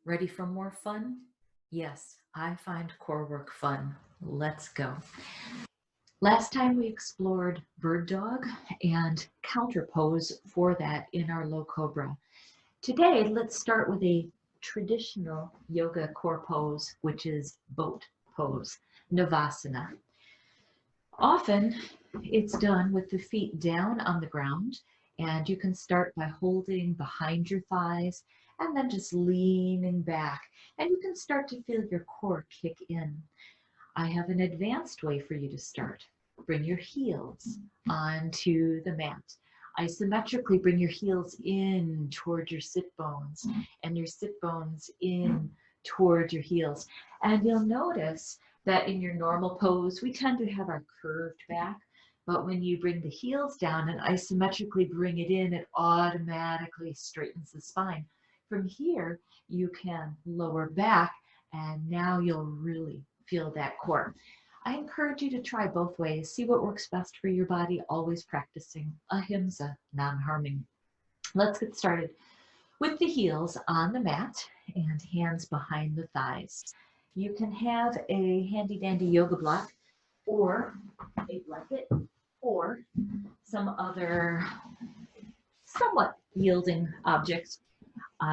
Ready for more fun? Yes, I find core work fun. Let's go. Last time we explored bird dog and counter pose for that in our low cobra. Today, let's start with a traditional yoga core pose, which is boat pose, Navasana. Often it's done with the feet down on the ground, and you can start by holding behind your thighs and then just leaning back, and you can start to feel your core kick in. I have an advanced way for you to start. Bring your heels onto the mat. Isometrically bring your heels in toward your sit bones and your sit bones in toward your heels. And you'll notice that in your normal pose, we tend to have our curved back. But when you bring the heels down and isometrically bring it in, it automatically straightens the spine. From here, you can lower back, and now you'll really feel that core. I encourage you to try both ways. See what works best for your body, always practicing ahimsa, non-harming. Let's get started with the heels on the mat and hands behind the thighs. You can have a handy dandy yoga block or a blanket or some other somewhat yielding objects.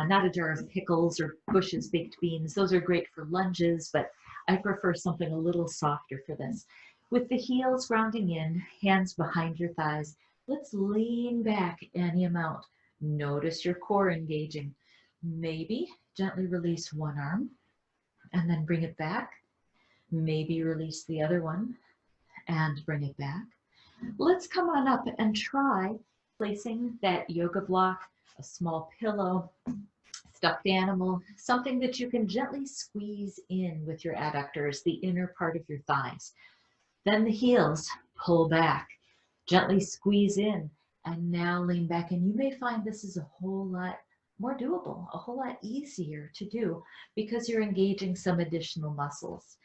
Not a jar of pickles or Bush's baked beans. Those are great for lunges, but I prefer something a little softer for this. With the heels grounding in, hands behind your thighs, let's lean back any amount. Notice your core engaging. Maybe gently release one arm and then bring it back. Maybe release the other one and bring it back. Let's come on up and try placing that yoga block, a small pillow, stuffed animal, something that you can gently squeeze in with your adductors, the inner part of your thighs. Then the heels pull back, gently squeeze in, and now lean back. And you may find this is a whole lot more doable, a whole lot easier to do because you're engaging some additional muscles.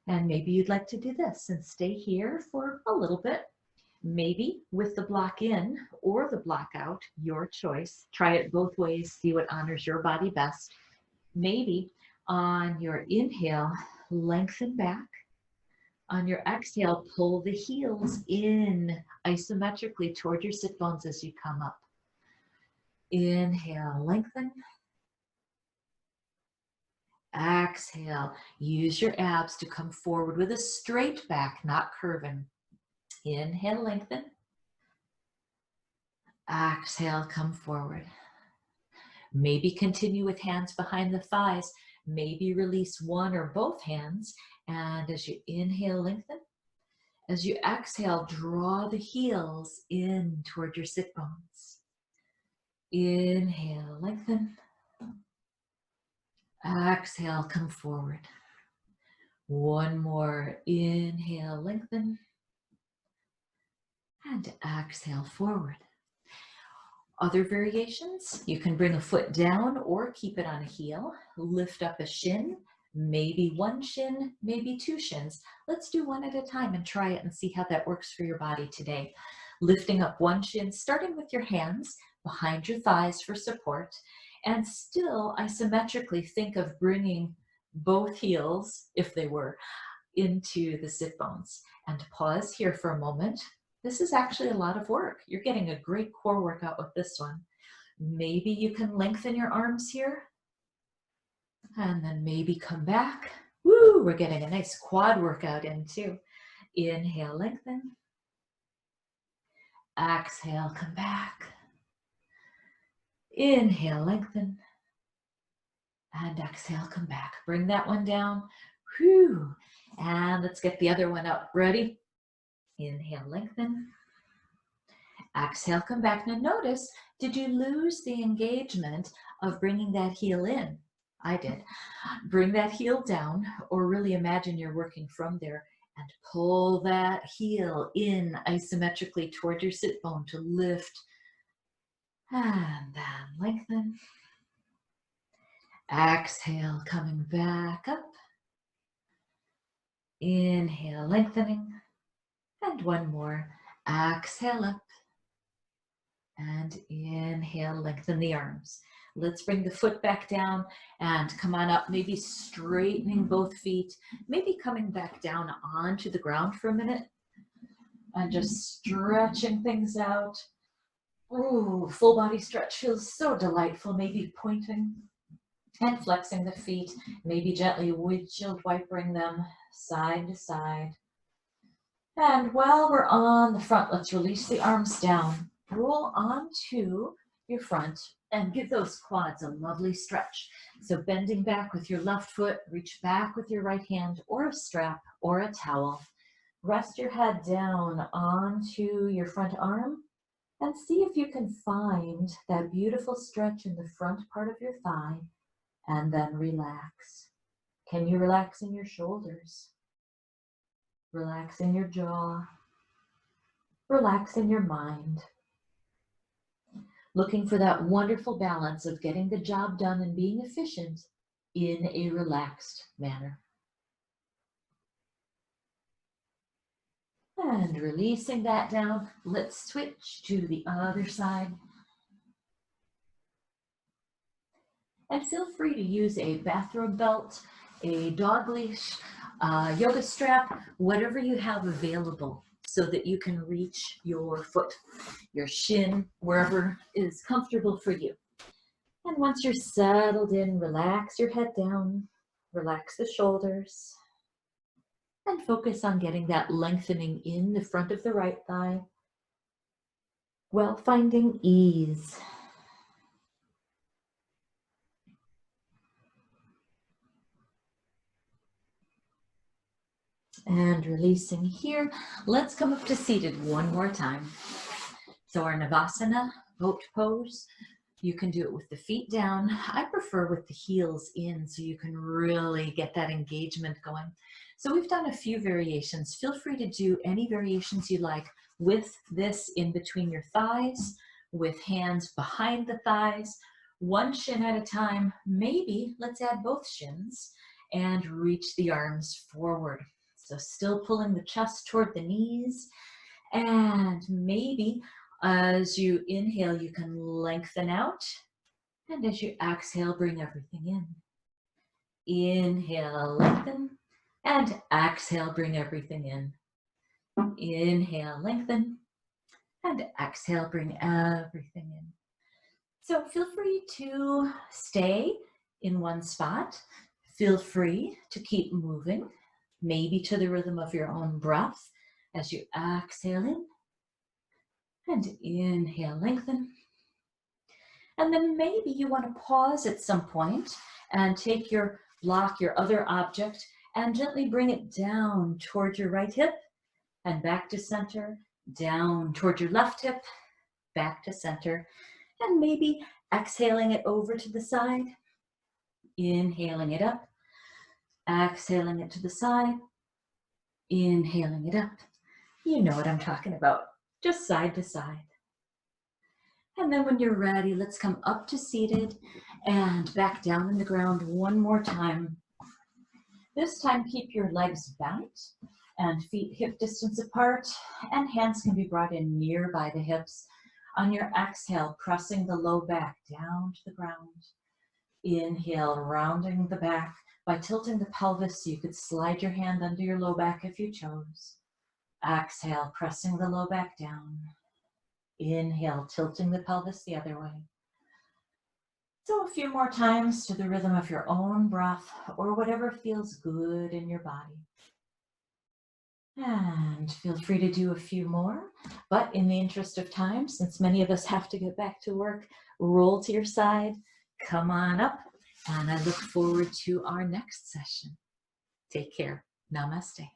And maybe you'd like to do this and stay here for a little bit. Maybe with the block in or the block out, your choice. Try it both ways, see what honors your body best. Maybe on your inhale, lengthen back. On your exhale, pull the heels in isometrically toward your sit bones as you come up. Inhale, lengthen. Exhale, use your abs to come forward with a straight back, not curving. Inhale, lengthen. Exhale, come forward. Maybe continue with hands behind the thighs. Maybe release one or both hands. And as you inhale, lengthen. As you exhale, draw the heels in toward your sit bones. Inhale, lengthen. Exhale, come forward. One more. Inhale, lengthen. And exhale, forward. Other variations, you can bring a foot down or keep it on a heel. Lift up a shin, maybe one shin, maybe two shins. Let's do one at a time and try it and see how that works for your body today. Lifting up one shin, starting with your hands behind your thighs for support, and still isometrically think of bringing both heels, if they were, into the sit bones. And pause here for a moment. This is actually a lot of work. You're getting a great core workout with this one. Maybe you can lengthen your arms here and then maybe come back. Woo, we're getting a nice quad workout in too. Inhale, lengthen. Exhale, come back. Inhale, lengthen. And exhale, come back. Bring that one down. Whew. And let's get the other one up. Ready? Inhale, lengthen. Exhale, come back. Now notice, did you lose the engagement of bringing that heel in? I did. Bring that heel down, or really imagine you're working from there, and pull that heel in isometrically toward your sit bone to lift. And then lengthen. Exhale, coming back up. Inhale, lengthening. And one more. Exhale up. And inhale, lengthen the arms. Let's bring the foot back down and come on up, maybe straightening both feet, maybe coming back down onto the ground for a minute and just stretching things out. Ooh, full body stretch feels so delightful. Maybe pointing and flexing the feet, maybe gently windshield wipering them side to side. And while we're on the front, let's release the arms down. Roll onto your front and give those quads a lovely stretch. So bending back with your left foot, reach back with your right hand or a strap or a towel. Rest your head down onto your front arm and see if you can find that beautiful stretch in the front part of your thigh and then relax. Can you relax in your shoulders? Relax in your jaw. Relax in your mind. Looking for that wonderful balance of getting the job done and being efficient in a relaxed manner. And releasing that down, let's switch to the other side. And feel free to use a bathrobe belt, a dog leash, yoga strap, whatever you have available so that you can reach your foot, your shin, wherever is comfortable for you. And once you're settled in, relax your head down, relax the shoulders, and focus on getting that lengthening in the front of the right thigh while finding ease. And releasing here, let's come up to seated one more time. So our Navasana, boat pose, you can do it with the feet down. I prefer with the heels in so you can really get that engagement going. So we've done a few variations. Feel free to do any variations you like with this in between your thighs, with hands behind the thighs, one shin at a time. Maybe let's add both shins and reach the arms forward. So still pulling the chest toward the knees, and maybe as you inhale, you can lengthen out, and as you exhale, bring everything in. Inhale, lengthen, and exhale, bring everything in. Inhale, lengthen, and exhale, bring everything in. So feel free to stay in one spot. Feel free to keep moving, maybe to the rhythm of your own breath as you exhale in and inhale, lengthen. And then maybe you want to pause at some point and take your block, your other object, and gently bring it down toward your right hip and back to center, down toward your left hip, back to center, and maybe exhaling it over to the side, inhaling it up, exhaling it to the side, inhaling it up. You know what I'm talking about, just side to side. And then when you're ready, let's come up to seated and back down in the ground one more time. This time, keep your legs bent and feet hip distance apart, and hands can be brought in nearby the hips. On your exhale, pressing the low back down to the ground. Inhale, rounding the back by tilting the pelvis so you could slide your hand under your low back if you chose. Exhale, pressing the low back down. Inhale, tilting the pelvis the other way. So a few more times to the rhythm of your own breath or whatever feels good in your body. And feel free to do a few more, but in the interest of time, since many of us have to get back to work, roll to your side, come on up, and I look forward to our next session. Take care. Namaste.